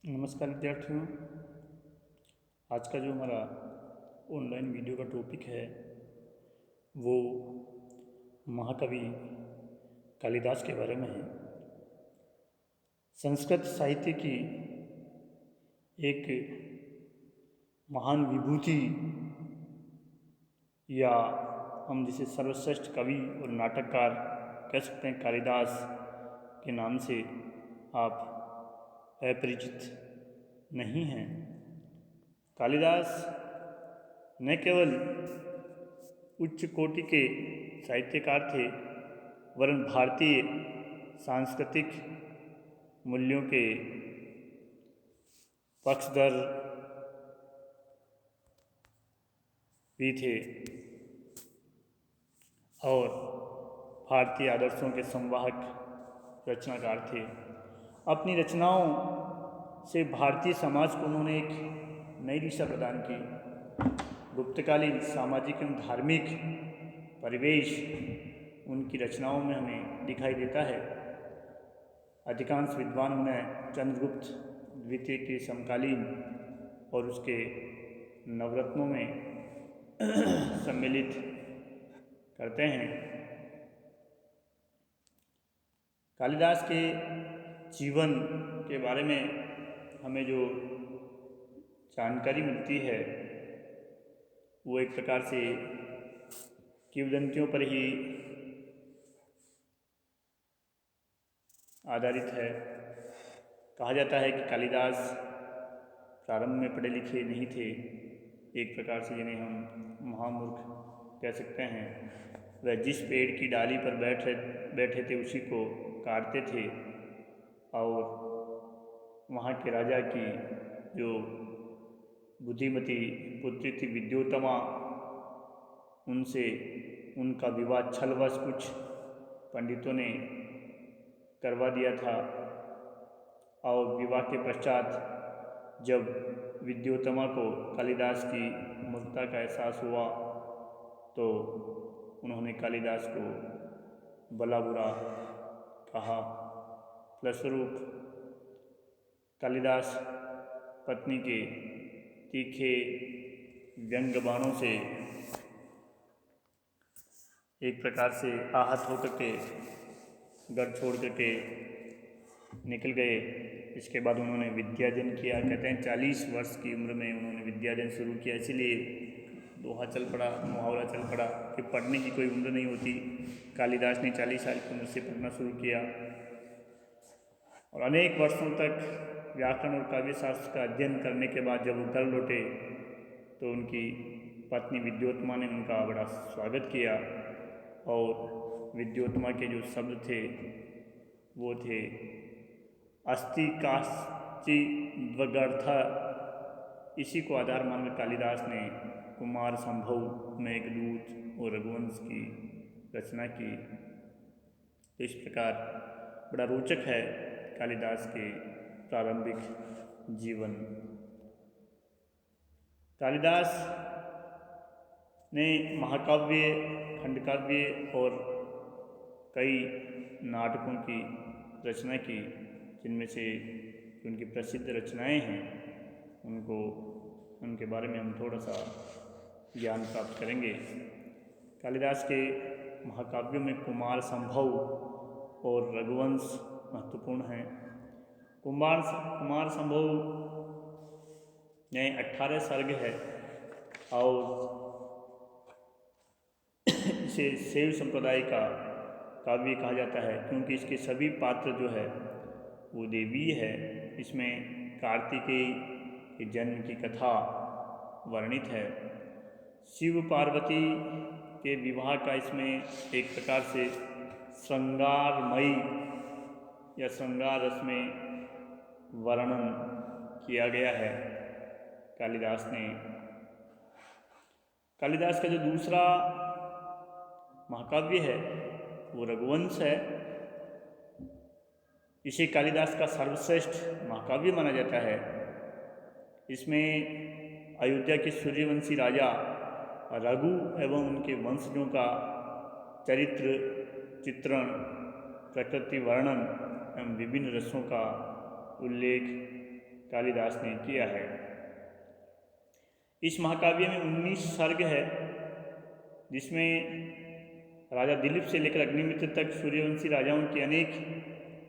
नमस्कार विद्यार्थियों। आज का जो हमारा ऑनलाइन वीडियो का टॉपिक है वो महाकवि कालिदास के बारे में है। संस्कृत साहित्य की एक महान विभूति या हम जिसे सर्वश्रेष्ठ कवि और नाटककार कह सकते हैं, कालिदास के नाम से आप अपरिचित नहीं हैं। कालिदास न केवल उच्च कोटि के साहित्यकार थे, वरन भारतीय सांस्कृतिक मूल्यों के पक्षधर भी थे और भारतीय आदर्शों के संवाहक रचनाकार थे। अपनी रचनाओं से भारतीय समाज को उन्होंने एक नई दिशा प्रदान की। गुप्तकालीन सामाजिक एवं धार्मिक परिवेश उनकी रचनाओं में हमें दिखाई देता है। अधिकांश विद्वान उन्हें चंद्रगुप्त द्वितीय के समकालीन और उसके नवरत्नों में सम्मिलित करते हैं। कालिदास के जीवन के बारे में हमें जो जानकारी मिलती है वो एक प्रकार से किंवदंतियों पर ही आधारित है। कहा जाता है कि कालिदास प्रारंभ में पढ़े लिखे नहीं थे, एक प्रकार से जिन्हें हम महामूर्ख कह सकते हैं। वह जिस पेड़ की डाली पर बैठे थे उसी को काटते थे और वहाँ के राजा की जो बुद्धिमती पुत्री थी विद्योत्तमा, उनसे उनका विवाह छलवश कुछ पंडितों ने करवा दिया था। और विवाह के पश्चात जब विद्योत्तमा को कालिदास की मूर्खता का एहसास हुआ तो उन्होंने कालिदास को भला बुरा कहा। फलस्वरूप कालिदास पत्नी के तीखे व्यंग्य बाणों से एक प्रकार से आहत होकर के घर छोड़ करके निकल गए। इसके बाद उन्होंने विद्यार्जन किया। कहते हैं 40 वर्ष की उम्र में उन्होंने विद्यार्जन शुरू किया। इसीलिए दोहा चल पड़ा, मुहावरा चल पड़ा कि पढ़ने की कोई उम्र नहीं होती। कालिदास ने 40 साल की उम्र से पढ़ना शुरू किया और अनेक वर्षों तक व्याकरण और काव्य शास्त्र का अध्ययन करने के बाद जब वो घर लौटे तो उनकी पत्नी विद्योत्तमा ने उनका बड़ा स्वागत किया। और विद्योत्तमा के जो शब्द थे वो थे अस्ति काश्चि द्वगर्था। इसी को आधार मानकर कालिदास ने कुमार संभव, मेघदूत और रघुवंश की रचना की। तो इस प्रकार बड़ा रोचक है कालिदास के प्रारंभिक जीवन। कालिदास ने महाकाव्य, खंडकाव्य और कई नाटकों की रचना की, जिनमें से उनकी प्रसिद्ध रचनाएं हैं उनके बारे में हम थोड़ा सा ज्ञान प्राप्त करेंगे। कालिदास के महाकाव्यों में कुमार संभव और रघुवंश महत्वपूर्ण हैं। कुमार संभव में 18 सर्ग है और इसे शैव संप्रदाय का काव्य कहा जाता है, क्योंकि इसके सभी पात्र जो है वो देवी है। इसमें कार्तिकेय के जन्म की कथा वर्णित है। शिव पार्वती के विवाह का इसमें एक प्रकार से श्रृंगारमयी या श्रृंगार रस में वर्णन किया गया है कालिदास ने। कालिदास का जो दूसरा महाकाव्य है वो रघुवंश है। इसे कालिदास का सर्वश्रेष्ठ महाकाव्य माना जाता है। इसमें अयोध्या के सूर्यवंशी राजा रघु एवं उनके वंशजों का चरित्र चित्रण, प्रकृति वर्णन एवं विभिन्न रसों का उल्लेख कालिदास ने किया है। इस महाकाव्य में 19 सर्ग है, जिसमें राजा दिलीप से लेकर अग्निमित्र तक सूर्यवंशी राजाओं की अनेक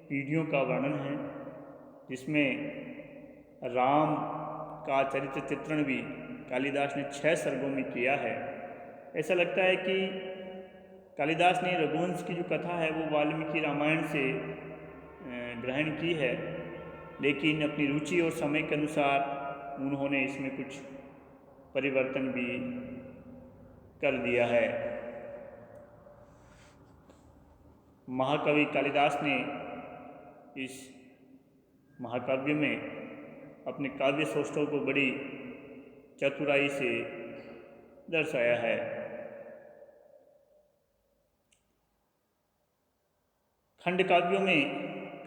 पीढ़ियों का वर्णन है, जिसमें राम का चरित्र चित्रण भी कालिदास ने 6 सर्गों में किया है। ऐसा लगता है कि कालिदास ने रघुवंश की जो कथा है वो वाल्मीकि रामायण से ग्रहण की है, लेकिन अपनी रुचि और समय के अनुसार उन्होंने इसमें कुछ परिवर्तन भी कर दिया है। महाकवि कालिदास ने इस महाकाव्य में अपने काव्य सौष्ठव को बड़ी चतुराई से दर्शाया है। खंड काव्यों में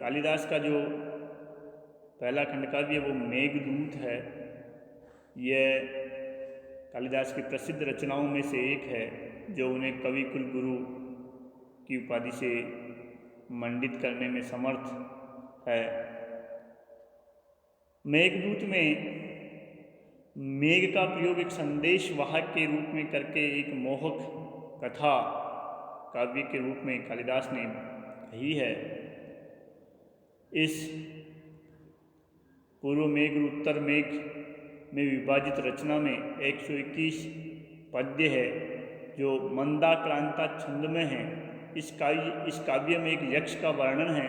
कालिदास का जो पहला खंड काव्य वो मेघदूत है। यह कालिदास की प्रसिद्ध रचनाओं में से एक है, जो उन्हें कवि कुल गुरु की उपाधि से मंडित करने में समर्थ है। मेघदूत में मेघ का प्रयोग एक संदेश वाहक के रूप में करके एक मोहक कथा काव्य के रूप में कालिदास ने कही है। इस पूर्व मेघ और उत्तर मेघ में विभाजित रचना में 121 पद्य है, जो मंदाक्रांता छंद में है। इस काव्य में एक यक्ष का वर्णन है,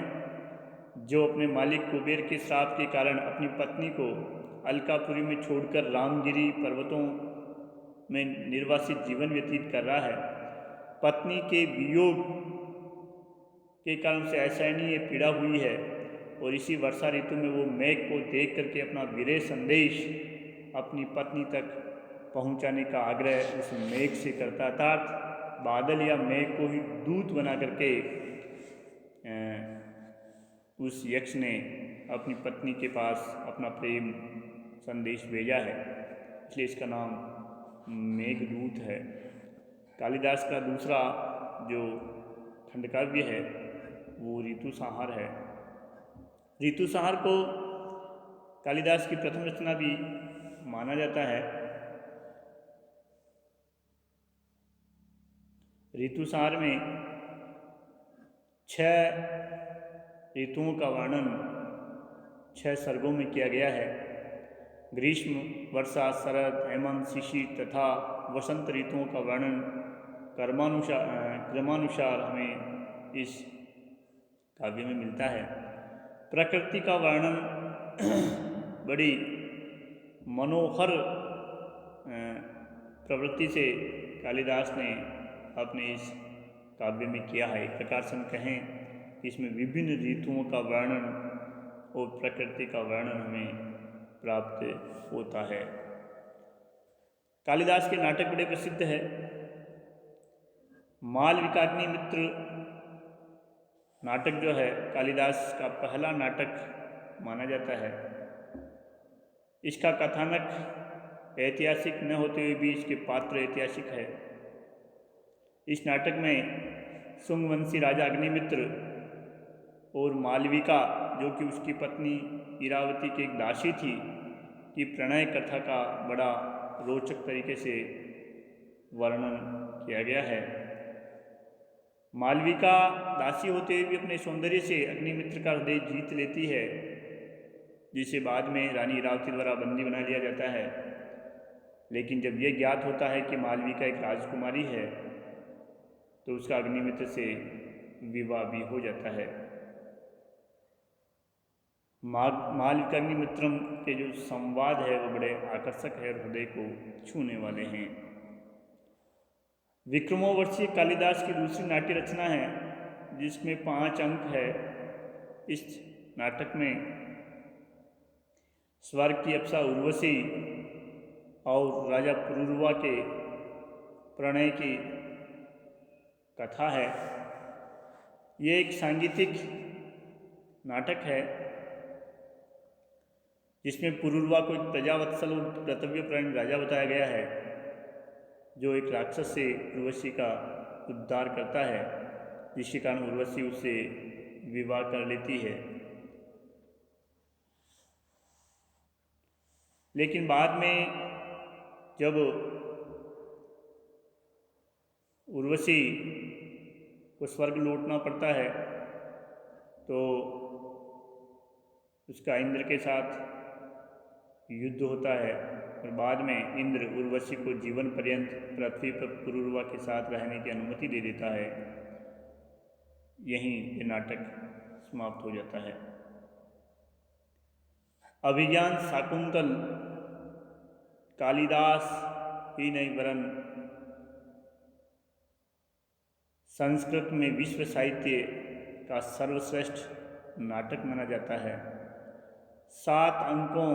जो अपने मालिक कुबेर के श्राप के कारण अपनी पत्नी को अलकापुरी में छोड़कर रामगिरी पर्वतों में निर्वासित जीवन व्यतीत कर रहा है। पत्नी के वियोग के कारण से असहनीय पीड़ा हुई है, और इसी वर्षा ऋतु में वो मेघ को देख करके अपना विरह संदेश अपनी पत्नी तक पहुंचाने का आग्रह उस मेघ से करता था। बादल या मेघ को ही दूत बना करके उस यक्ष ने अपनी पत्नी के पास अपना प्रेम संदेश भेजा है, इसलिए इसका नाम मेघदूत है। कालिदास का दूसरा जो खंडकाव्य है वो ऋतुसंहार है। ऋतुसंहार को कालिदास की प्रथम रचना भी माना जाता है। ऋतुसंहार में 6 ऋतुओं का वर्णन 6 सर्गों में किया गया है। ग्रीष्म, वर्षा, शरद, हेमंत, शिशिर तथा वसंत ऋतुओं का वर्णन क्रमानुसार हमें इस काव्य में मिलता है। प्रकृति का वर्णन बड़ी मनोहर प्रवृत्ति से कालिदास ने अपने इस काव्य में किया है। एक प्रकार से हम कहें कि इसमें विभिन्न ऋतुओं का वर्णन और प्रकृति का वर्णन हमें प्राप्त होता है। कालिदास के नाटक बड़े प्रसिद्ध है। मालविकाग्निमित्र नाटक जो है कालिदास का पहला नाटक माना जाता है। इसका कथानक ऐतिहासिक न होते हुए भी इसके पात्र ऐतिहासिक है। इस नाटक में सुंगवंशी राजा अग्निमित्र और मालविका, जो कि उसकी पत्नी इरावती की एक दासी थी, की प्रणय कथा का बड़ा रोचक तरीके से वर्णन किया गया है। मालविका दासी होते हुए भी अपने सौंदर्य से अग्निमित्र का हृदय जीत लेती है, जिसे बाद में रानी इरावती द्वारा बंदी बना लिया जाता है। लेकिन जब यह ज्ञात होता है कि मालविका एक राजकुमारी है, तो उसका अग्निमित्र से विवाह भी हो जाता है। मालविकाग्निमित्रम के जो संवाद है वो बड़े आकर्षक है और हृदय को छूने वाले हैं। विक्रमोर्वशीय कालिदास की दूसरी नाट्य रचना है, जिसमें 5 अंक है। इस नाटक में स्वर्ग की अप्सरा उर्वशी और राजा पुरुरवा के प्रणय की कथा है। ये एक सांगीतिक नाटक है, जिसमें पुरुरवा को एक प्रजावत्सल और कर्तव्यपरायण राजा बताया गया है, जो एक राक्षस से उर्वशी का उद्धार करता है, जिसके कारण उर्वशी उससे विवाह कर लेती है। लेकिन बाद में जब उर्वशी को स्वर्ग लौटना पड़ता है तो उसका इंद्र के साथ युद्ध होता है और बाद में इंद्र उर्वशी को जीवन पर्यंत पृथ्वी पर पुरुरवा के साथ रहने की अनुमति दे देता है। यहीं ये नाटक समाप्त हो जाता है। अभिज्ञान शाकुंतल कालिदास ही नहीं वरन संस्कृत में विश्व साहित्य का सर्वश्रेष्ठ नाटक माना जाता है। 7 अंकों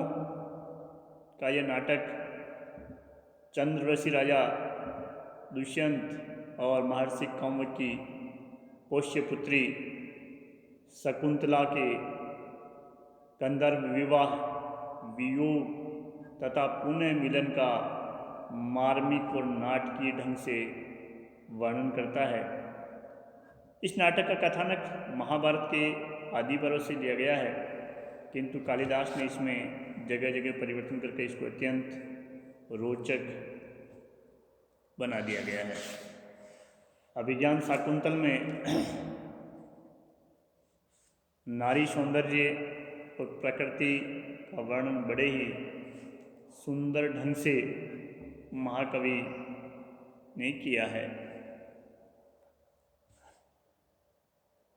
का यह नाटक चंद्रवशी राजा दुष्यंत और महर्षि कौम्ब की पोष्य पुत्री शकुंतला के गंधर्व विवाह, वियोग तथा पुनः मिलन का मार्मिक और नाटकीय ढंग से वर्णन करता है। इस नाटक का कथानक महाभारत के आदि पर्व से लिया गया है, किंतु कालिदास ने इसमें जगह जगह परिवर्तन करके इसको अत्यंत रोचक बना दिया गया है। अभिज्ञान शाकुंतल में नारी सौंदर्य और प्रकृति का वर्णन बड़े ही सुंदर ढंग से महाकवि ने किया है।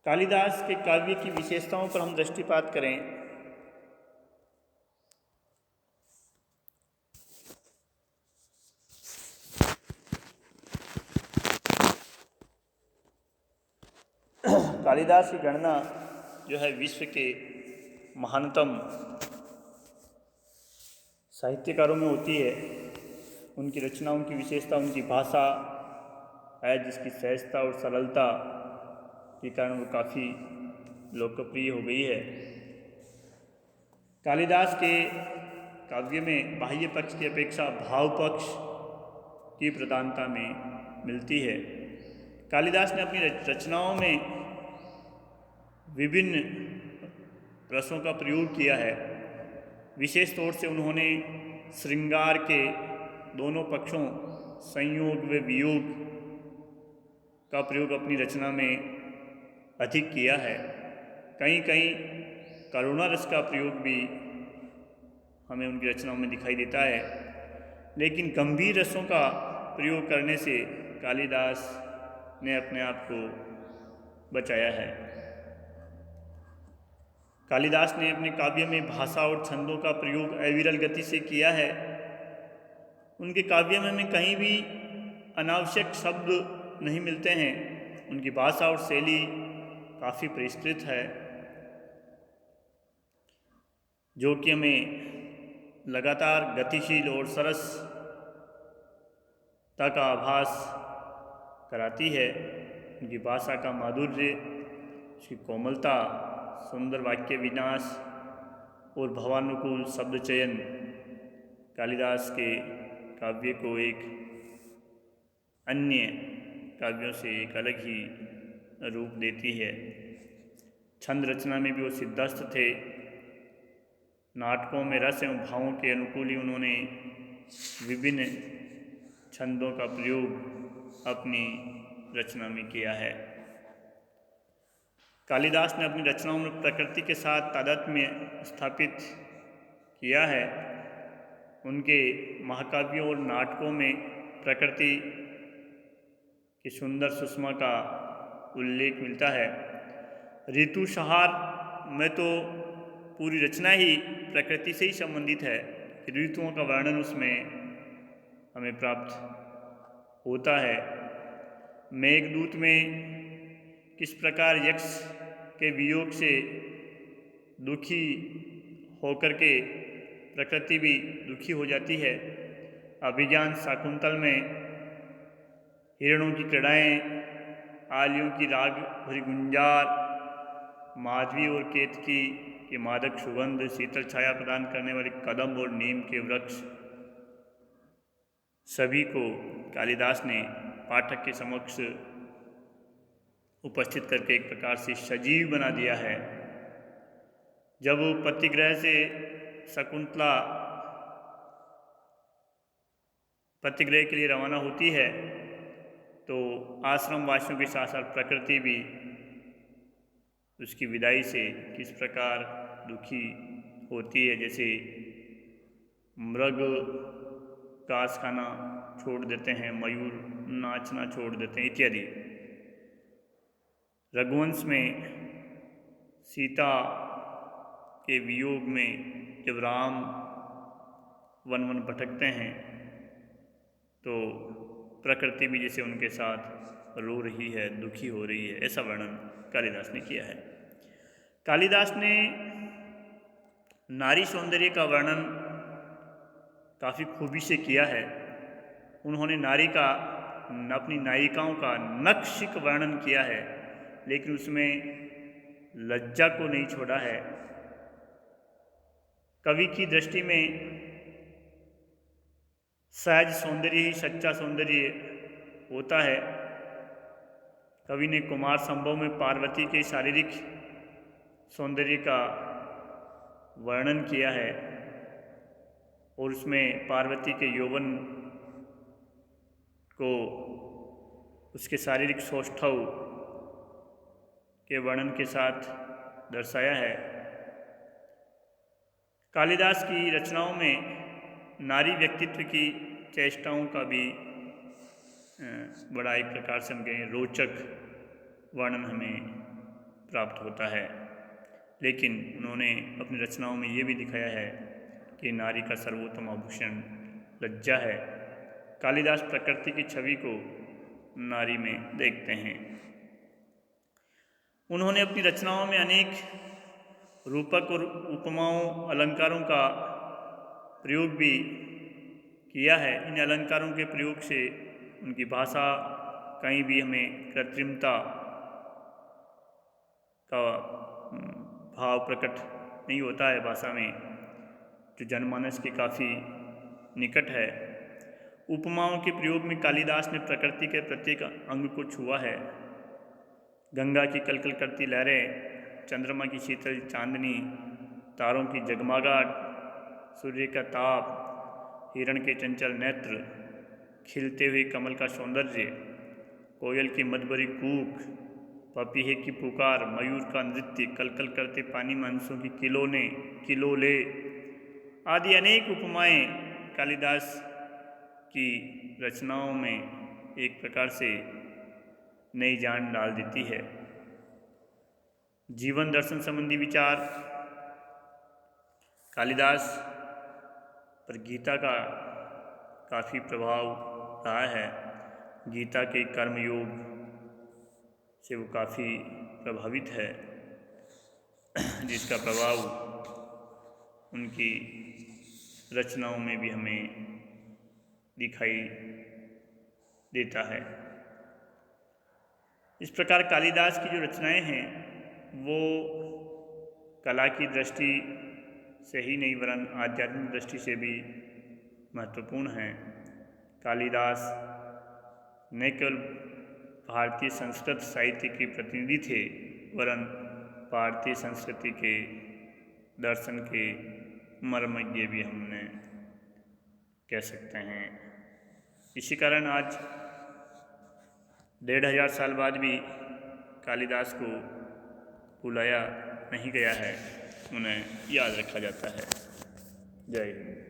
कालिदास के काव्य की विशेषताओं पर हम दृष्टिपात करें कालिदास की गणना जो है विश्व के महानतम साहित्यकारों में होती है। उनकी रचनाओं की विशेषता उनकी भाषा है, जिसकी सहजता और सरलता के कारण वो काफ़ी लोकप्रिय हो गई है। कालिदास के काव्य में बाह्य पक्ष की अपेक्षा भाव पक्ष की प्रधानता में मिलती है। कालिदास ने अपनी रचनाओं में विभिन्न रसों का प्रयोग किया है। विशेष तौर से उन्होंने श्रृंगार के दोनों पक्षों संयोग व वियोग का प्रयोग अपनी रचना में अधिक किया है। कहीं कहीं करुणा रस का प्रयोग भी हमें उनकी रचनाओं में दिखाई देता है, लेकिन गंभीर रसों का प्रयोग करने से कालिदास ने अपने आप को बचाया है। कालिदास ने अपने काव्य में भाषा और छंदों का प्रयोग अविरल गति से किया है। उनके काव्य में हमें कहीं भी अनावश्यक शब्द नहीं मिलते हैं। उनकी भाषा और शैली काफ़ी परिष्कृत है, जो कि हमें लगातार गतिशील और सरसता का आभास कराती है। उनकी भाषा का माधुर्य, उसकी कोमलता, सुंदर वाक्य विन्यास और भावानुकूल शब्द चयन कालिदास के काव्य को एक अन्य काव्यों से एक अलग ही रूप देती है। छंद रचना में भी वो सिद्धस्थ थे। नाटकों में रस एवं भावों के अनुकूल ही उन्होंने विभिन्न छंदों का प्रयोग अपनी रचना में किया है। कालिदास ने अपनी रचनाओं में प्रकृति के साथ तादात्म्य स्थापित किया है। उनके महाकाव्यों और नाटकों में प्रकृति की सुंदर सुषमा का उल्लेख मिलता है। ऋतुसंहार में तो पूरी रचना ही प्रकृति से ही संबंधित है। ऋतुओं का वर्णन उसमें हमें प्राप्त होता है। मेघदूत में किस प्रकार यक्ष के वियोग से दुखी होकर के प्रकृति भी दुखी हो जाती है। अभिज्ञान शाकुंतल में हिरणों की क्रीड़ाएँ, आलियों की राग भरी गुंजार, माधवी और केतकी के मादक सुगंध, शीतल छाया प्रदान करने वाले कदम और नीम के वृक्ष, सभी को कालिदास ने पाठक के समक्ष उपस्थित करके एक प्रकार से सजीव बना दिया है। जब पतिगृह से शकुंतला प्रतिगृह के लिए रवाना होती है तो आश्रम वासियों के साथ साथ प्रकृति भी उसकी विदाई से किस प्रकार दुखी होती है। जैसे मृग घास खाना छोड़ देते हैं, मयूर नाचना छोड़ देते हैं इत्यादि। रघुवंश में सीता के वियोग में जब राम वन वन भटकते हैं तो प्रकृति भी जैसे उनके साथ रो रही है, दुखी हो रही है, ऐसा वर्णन कालिदास ने किया है। कालिदास ने नारी सौंदर्य का वर्णन काफ़ी खूबी से किया है। उन्होंने नारी का, अपनी नायिकाओं का नक्शिक वर्णन किया है, लेकिन उसमें लज्जा को नहीं छोड़ा है। कवि की दृष्टि में सहज सौंदर्य ही सच्चा सौंदर्य होता है। कवि ने कुमार संभव में पार्वती के शारीरिक सौंदर्य का वर्णन किया है और उसमें पार्वती के यौवन को उसके शारीरिक सौष्ठव के वर्णन के साथ दर्शाया है। कालिदास की रचनाओं में नारी व्यक्तित्व की चेष्टाओं का भी बड़ा एक प्रकार से हम कहें रोचक वर्णन हमें प्राप्त होता है। लेकिन उन्होंने अपनी रचनाओं में ये भी दिखाया है कि नारी का सर्वोत्तम आभूषण लज्जा है। कालिदास प्रकृति की छवि को नारी में देखते हैं। उन्होंने अपनी रचनाओं में अनेक रूपक और उपमाओं, अलंकारों का प्रयोग भी किया है। इन अलंकारों के प्रयोग से उनकी भाषा कहीं भी हमें कृत्रिमता का भाव प्रकट नहीं होता है भाषा में, जो जनमानस के काफ़ी निकट है। उपमाओं के प्रयोग में कालिदास ने प्रकृति के प्रत्येक अंग को छुआ है। गंगा की कलकल करती लहरें, चंद्रमा की शीतल चांदनी, तारों की जगमगाहट, सूर्य का ताप, हिरण के चंचल नेत्र, खिलते हुए कमल का सौंदर्य, कोयल की मधुरी कूक, पपीहे की पुकार, मयूर का नृत्य, कलकल करते पानी में हंसों की किलोले आदि अनेक उपमाएं कालिदास की रचनाओं में एक प्रकार से नई जान डाल देती है। जीवन दर्शन संबंधी विचार कालिदास पर गीता का काफ़ी प्रभाव रहा है। गीता के कर्मयोग से वो काफ़ी प्रभावित है, जिसका प्रभाव उनकी रचनाओं में भी हमें दिखाई देता है। इस प्रकार कालिदास की जो रचनाएं हैं वो कला की दृष्टि से ही नहीं वरन आध्यात्मिक दृष्टि से भी महत्वपूर्ण हैं। कालिदास न केवल भारतीय संस्कृत साहित्य के प्रतिनिधि थे वरन भारतीय संस्कृति के दर्शन के मर्मज्ञ भी हमने कह सकते हैं। इसी कारण आज 1500 साल बाद भी कालिदास को भुलाया नहीं गया है, उन्हें याद रखा जाता है। जय हिंद।